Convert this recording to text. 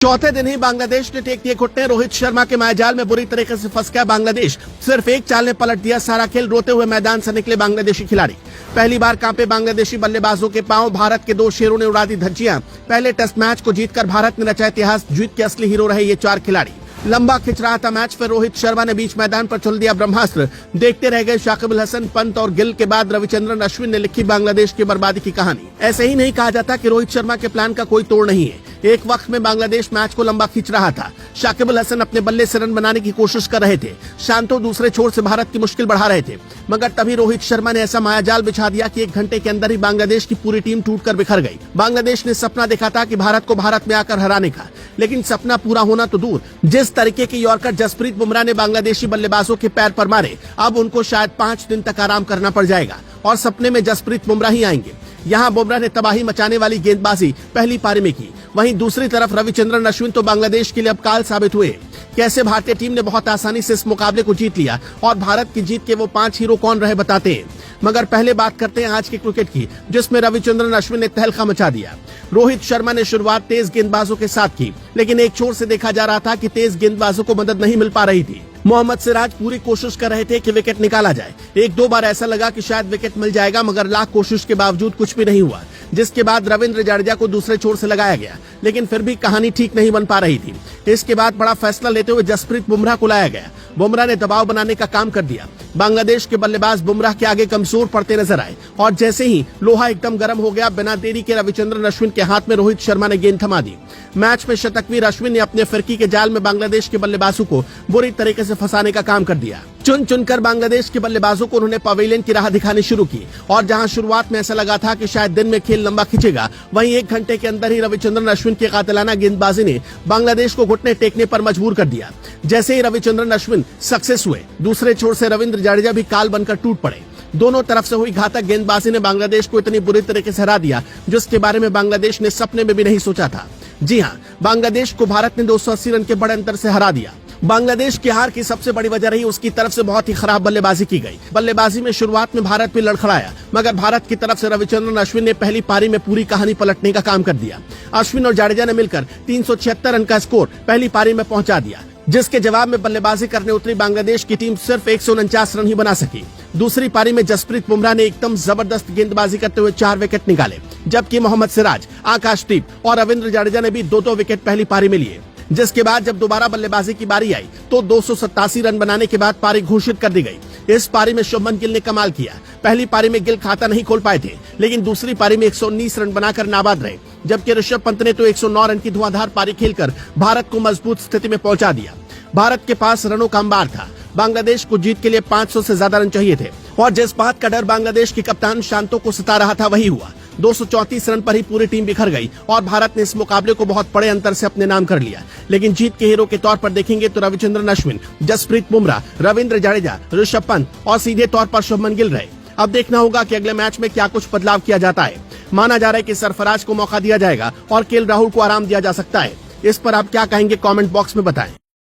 चौथे दिन ही बांग्लादेश ने टेक दिए घुटने। रोहित शर्मा के मायाजाल में बुरी तरीके से फंस गया बांग्लादेश। सिर्फ एक चाल ने पलट दिया सारा खेल। रोते हुए मैदान से निकले बांग्लादेशी खिलाड़ी। पहली बार कांपे बांग्लादेशी बल्लेबाजों के पांव। भारत के 2 शेरों ने उड़ा दी धज्जियां। पहले टेस्ट मैच को जीतकर भारत ने रचा इतिहास। जीत के असली हीरो रहे ये 4 खिलाड़ी। लंबा खिंच रहा था मैच, फिर रोहित शर्मा ने बीच मैदान पर चल दिया ब्रह्मास्त्र। देखते रह गए शाकिब अल हसन, पंत और गिल के बाद रविचंद्रन अश्विन ने लिखी बांग्लादेश की बर्बादी की कहानी। ऐसे ही नहीं कहा जाता कि रोहित शर्मा के प्लान का कोई तोड़ नहीं है। एक वक्त में बांग्लादेश मैच को लंबा खींच रहा था। शाकिब अल हसन अपने बल्ले से रन बनाने की कोशिश कर रहे थे। शांतो दूसरे छोर से भारत की मुश्किल बढ़ा रहे थे, मगर तभी रोहित शर्मा ने ऐसा मायाजाल बिछा दिया कि 1 घंटे के अंदर ही बांग्लादेश की पूरी टीम टूटकर बिखर गई। बांग्लादेश ने सपना देखा था कि भारत को भारत में आकर हराने का, लेकिन सपना पूरा होना तो दूर। जिस तरीके के यॉर्कर जसप्रीत बुमराह ने बांग्लादेशी बल्लेबाजों के पैर पर मारे, अब उनको शायद 5 दिन तक आराम करना पड़ जाएगा और सपने में जसप्रीत बुमराह ही आएंगे। यहाँ बुमराह ने तबाही मचाने वाली गेंदबाजी पहली पारी में की। वहीं दूसरी तरफ रविचंद्रन अश्विन तो बांग्लादेश के लिए अब काल साबित हुए। कैसे भारतीय टीम ने बहुत आसानी से इस मुकाबले को जीत लिया और भारत की जीत के वो 5 हीरो कौन रहे बताते हैं। मगर पहले बात करते हैं आज के क्रिकेट की, जिसमें रविचंद्रन अश्विन ने तहलका मचा दिया। रोहित शर्मा ने शुरुआत तेज गेंदबाजों के साथ की, लेकिन एक छोर से देखा जा रहा था कि तेज गेंदबाजों को मदद नहीं मिल पा रही थी। मोहम्मद सिराज पूरी कोशिश कर रहे थे कि विकेट निकाला जाए। 1-2 बार ऐसा लगा कि शायद विकेट मिल जाएगा, मगर लाख कोशिश के बावजूद कुछ भी नहीं हुआ। जिसके बाद रविंद्र जडेजा को दूसरे छोर से लगाया गया, लेकिन फिर भी कहानी ठीक नहीं बन पा रही थी। इसके बाद बड़ा फैसला लेते हुए जसप्रीत बुमराह को लाया गया। बुमराह ने दबाव बनाने का काम कर दिया। बांग्लादेश के बल्लेबाज बुमराह के आगे कमजोर पड़ते नजर आए और जैसे ही लोहा एकदम गर्म हो गया, बिना देरी के रविचंद्रन अश्विन के हाथ में रोहित शर्मा ने गेंद थमा दी। मैच में शतकवीर अश्विन ने अपने फिरकी के जाल में बांग्लादेश के बल्लेबाजों को बुरी तरीके से फंसाने का काम कर दिया। चुन चुनकर बांग्लादेश के बल्लेबाजों को उन्होंने पवेलियन की राह दिखानी शुरू की और जहां शुरुआत में ऐसा लगा था कि शायद दिन में खेल लंबा खिंचेगा, वहीं 1 घंटे के अंदर ही रविचंद्रन अश्विन की कातिलाना गेंदबाजी ने बांग्लादेश को घुटने टेकने पर मजबूर कर दिया। जैसे ही रविचंद्रन अश्विन सक्सेस हुए, दूसरे छोर से रविंद्र जडेजा भी काल बनकर टूट पड़े। दोनों तरफ से हुई घातक गेंदबाजी ने बांग्लादेश को इतनी बुरी तरीके से हरा दिया, जिसके बारे में बांग्लादेश ने सपने में भी नहीं सोचा था। जी हाँ, बांग्लादेश को भारत ने 280 रन के बड़े अंतर से हरा दिया। बांग्लादेश की हार की सबसे बड़ी वजह रही उसकी तरफ से बहुत ही खराब बल्लेबाजी की गई। बल्लेबाजी में शुरुआत में भारत भी लड़खड़ाया, मगर भारत की तरफ से रविचंद्रन अश्विन ने पहली पारी में पूरी कहानी पलटने का काम कर दिया। अश्विन और जडेजा ने मिलकर 376 रन का स्कोर पहली पारी में पहुंचा दिया, जिसके जवाब में बल्लेबाजी करने उतरी बांग्लादेश की टीम सिर्फ 149 रन ही बना सकी। दूसरी पारी में जसप्रीत बुमराह ने एकदम जबरदस्त गेंदबाजी करते हुए 4 विकेट निकाले, जबकि मोहम्मद सिराज, आकाशदीप और रविंद्र जडेजा ने भी 2-2 विकेट पहली पारी में लिए। जिसके बाद जब दोबारा बल्लेबाजी की बारी आई तो 287 रन बनाने के बाद पारी घोषित कर दी गई। इस पारी में शुभमन गिल ने कमाल किया। पहली पारी में गिल खाता नहीं खोल पाए थे, लेकिन दूसरी पारी में 119 रन बनाकर नाबाद रहे, जबकि ऋषभ पंत ने तो 109 रन की धुआंधार पारी खेलकर भारत को मजबूत स्थिति में पहुंचा दिया। भारत के पास रनों का अंबार था। बांग्लादेश को जीत के लिए 500 से ज्यादा रन चाहिए थे और जिस बात का डर बांग्लादेश के कप्तान शांतो को सता रहा था वही हुआ। 234 रन पर ही पूरी टीम बिखर गई और भारत ने इस मुकाबले को बहुत बड़े अंतर से अपने नाम कर लिया। लेकिन जीत के हीरो के तौर पर देखेंगे तो रविचंद्रन अश्विन, जसप्रीत बुमराह, रविंद्र जडेजा, ऋषभ पंत और सीधे तौर पर शुभमन गिल रहे। अब देखना होगा कि अगले मैच में क्या कुछ बदलाव किया जाता है। माना जा रहा है कि सरफराज को मौका दिया जाएगा और केएल राहुल को आराम दिया जा सकता है। इस पर आप क्या कहेंगे, कमेंट बॉक्स में बताएं।